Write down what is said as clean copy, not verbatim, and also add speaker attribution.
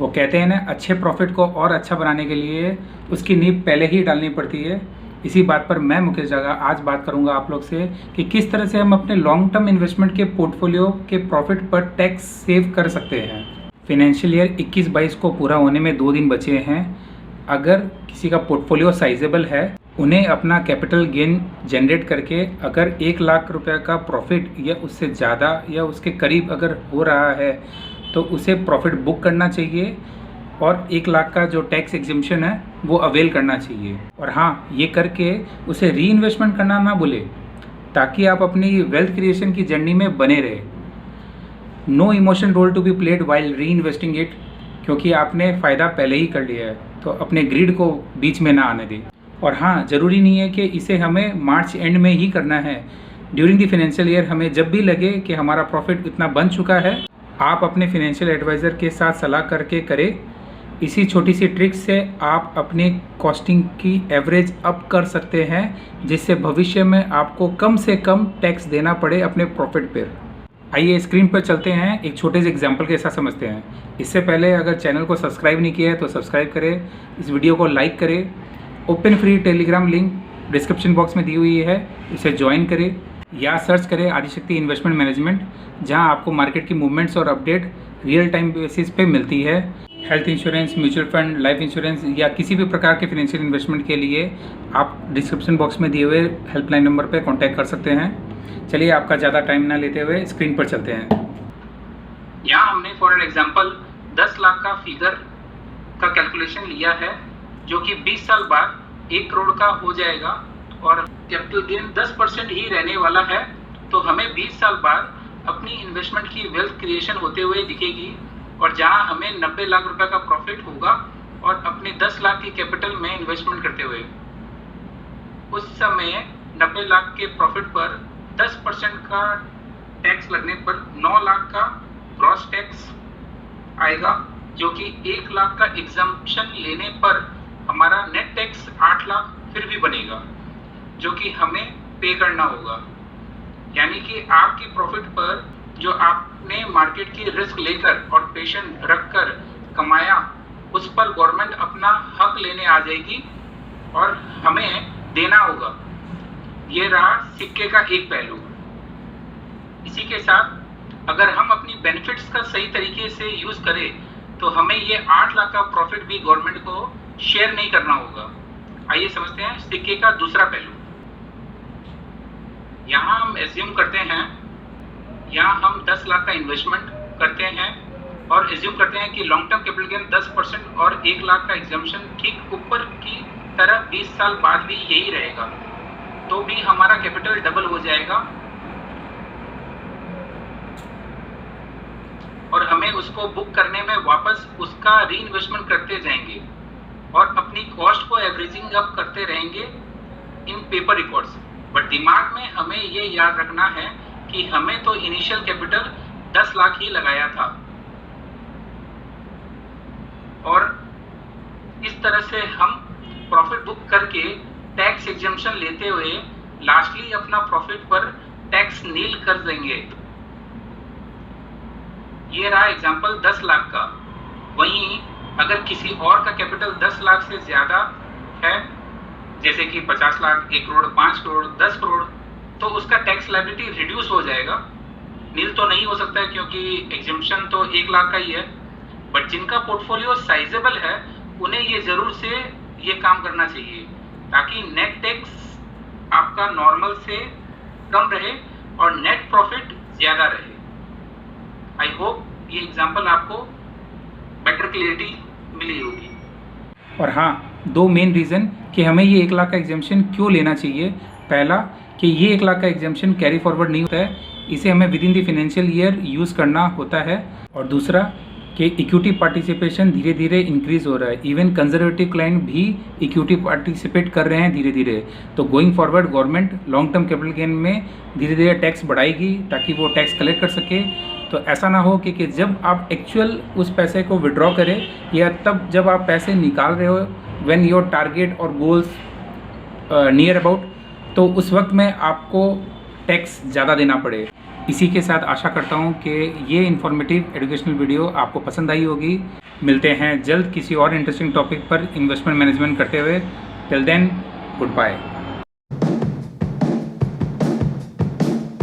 Speaker 1: वो कहते हैं ना, अच्छे प्रॉफिट को और अच्छा बनाने के लिए उसकी नींव पहले ही डालनी पड़ती है। इसी बात पर मैं मुकेश जागा आज बात करूंगा आप लोग से कि किस तरह से हम अपने लॉन्ग टर्म इन्वेस्टमेंट के पोर्टफोलियो के प्रॉफिट पर टैक्स सेव कर सकते हैं। फिनेंशियल ईयर 21-22 को पूरा होने में 2 दिन बचे हैं। अगर किसी का पोर्टफोलियो साइजेबल है, उन्हें अपना कैपिटल गेन जनरेट करके अगर 1 लाख रुपए का प्रॉफिट या उससे ज़्यादा या उसके करीब अगर हो रहा है तो उसे प्रॉफिट बुक करना चाहिए और 1 लाख का जो टैक्स एग्जम्पशन है वो अवेल करना चाहिए। और हाँ, ये करके उसे री इन्वेस्टमेंट करना ना भूले ताकि आप अपनी वेल्थ क्रिएशन की जर्नी में बने रहे। No emotion role to be played while reinvesting it, क्योंकि आपने फ़ायदा पहले ही कर लिया है तो अपने ग्रिड को बीच में ना आने दें। और हाँ, ज़रूरी नहीं है कि इसे हमें मार्च एंड में ही करना है। ड्यूरिंग द फाइनेंशियल ईयर हमें जब भी लगे कि हमारा प्रॉफिट इतना बन चुका है, आप अपने फाइनेंशियल एडवाइज़र के साथ सलाह करके करें। इसी छोटी सी ट्रिक से आप अपनी कॉस्टिंग की एवरेज अप कर सकते हैं, जिससे भविष्य में आपको कम से कम टैक्स देना पड़े अपने प्रॉफिट पर। आइए स्क्रीन पर चलते हैं, एक छोटे से एग्जांपल के साथ समझते हैं। इससे पहले अगर चैनल को सब्सक्राइब नहीं किया है तो सब्सक्राइब करें, इस वीडियो को लाइक करें। Open free Telegram link description box में दी हुई है, इसे ज्वाइन करें या सर्च करें आदिशक्ति इन्वेस्टमेंट मैनेजमेंट, जहां आपको मार्केट की मूवमेंट्स और अपडेट रियल टाइम बेसिस पे मिलती है। Health insurance, mutual fund, life insurance या किसी भी प्रकार के फाइनेंशियल इन्वेस्टमेंट के लिए आप डिस्क्रिप्शन बॉक्स में दिए हुए हेल्पलाइन नंबर पर कॉन्टैक्ट कर सकते हैं। चलिए आपका ज़्यादा टाइम ना लेते हुए स्क्रीन पर चलते हैं। यहाँ हमने फॉर एन एग्जाम्पल 10 लाख का फिगर का कैलकुलेशन लिया है, जो कि 20 साल बाद 1 करोड़ का हो जाएगा और कैपिटल गेन 10% ही रहने वाला है। तो हमें 20 साल बाद अपनी इन्वेस्टमेंट की वेल्थ क्रिएशन होते हुए दिखेगी और जहां हमें 90 लाख रुपए का प्रॉफिट होगा और अपने 10 लाख की कैपिटल में इन्वेस्टमेंट करते हुए उस समय 90 लाख के प्रॉफिट पर 10% का टैक्स लगने पर 9 लाख का ग्रॉस टैक्स आएगा, जो कि 1 लाख का एग्जम्पशन लेने पर हमारा नेट टैक्स 8 लाख फिर भी बनेगा, जो कि हमें पे करना होगा। यानी कि आपकी प्रॉफिट पर जो आपने मार्केट की रिस्क लेकर और पेशेंस रखकर कमाया, उस पर गवर्नमेंट अपना हक लेने आ जाएगी और हमें देना होगा। ये रहा सिक्के का एक पहलू। इसी के साथ अगर हम अपनी बेनिफिट्स का सही तरीके से यूज करें तो हमें ये 8 लाख का प्रॉफिट भी गवर्नमेंट को शेयर नहीं करना होगा। आइए समझते हैं सिक्के का दूसरा पहलू। यहाँ हम एज्यूम करते हैं, यहाँ हम 10 लाख का इन्वेस्टमेंट करते हैं और एज्यूम करते हैं कि लॉन्ग टर्म कैपिटल गेन 10% और 1 लाख का एग्जम्पशन ठीक ऊपर की तरह 20 साल बाद भी यही रहेगा, तो भी हमारा कैपिटल डबल हो जाएगा और हमें उसको बुक करने में वापस उसका री इन्वेस्टमेंट करते जाएंगे और अपनी कॉस्ट को एवरेजिंग अप करते रहेंगे इन पेपर रिकॉर्ड्स। बट दिमाग में हमें ये याद रखना है कि हमें तो इनिशियल कैपिटल 10 लाख ही लगाया था और इस तरह से हम प्रॉफिट बुक करके टैक्स एग्जम्पशन लेते हुए लास्टली अपना प्रॉफिट पर टैक्स नील कर देंगे। ये रहा एग्जांपल 10 लाख का। वहीं अगर किसी और का कैपिटल 10 लाख से ज्यादा है, जैसे कि 50 लाख, 1 करोड़, 5 करोड़, 10 करोड़, तो उसका टैक्स लायबिलिटी रिड्यूस हो जाएगा। नील तो नहीं हो सकता है क्योंकि एग्जम्पशन तो 1 लाख का ही है। बट जिनका पोर्टफोलियो साइजेबल है उन्हें ये जरूर से ये काम करना चाहिए ताकि नेट टैक्स आपका नॉर्मल से कम रहे और नेट प्रॉफिट ज्यादा रहे। आई होप ये एग्जांपल आपको बेटर क्लियरिटी मिली होगी। और हाँ, 2 मेन रीज़न कि हमें ये 1 लाख का एग्जम्पशन क्यों लेना चाहिए। पहला कि ये 1 लाख का एग्जम्पशन कैरी फॉरवर्ड नहीं होता है, इसे हमें with in the financial year use करना होता है। और दूसरा कि इक्विटी पार्टिसिपेशन धीरे धीरे इंक्रीज़ हो रहा है। इवन कंजर्वेटिव क्लाइंट भी इक्विटी पार्टिसिपेट कर रहे हैं धीरे धीरे। तो going forward government long term capital gain में धीरे धीरे टैक्स बढ़ाएगी ताकि वो टैक्स कलेक्ट कर सके। तो ऐसा ना हो कि जब आप एक्चुअल उस पैसे को विड्रॉ करें या तब जब आप पैसे निकाल रहे हो, व्हेन योर टारगेट और गोल्स नियर अबाउट, तो उस वक्त में आपको टैक्स ज़्यादा देना पड़े। इसी के साथ आशा करता हूँ कि ये इन्फॉर्मेटिव एजुकेशनल वीडियो आपको पसंद आई होगी। मिलते हैं जल्द किसी और इंटरेस्टिंग टॉपिक पर इन्वेस्टमेंट मैनेजमेंट करते हुए। Till then, good bye.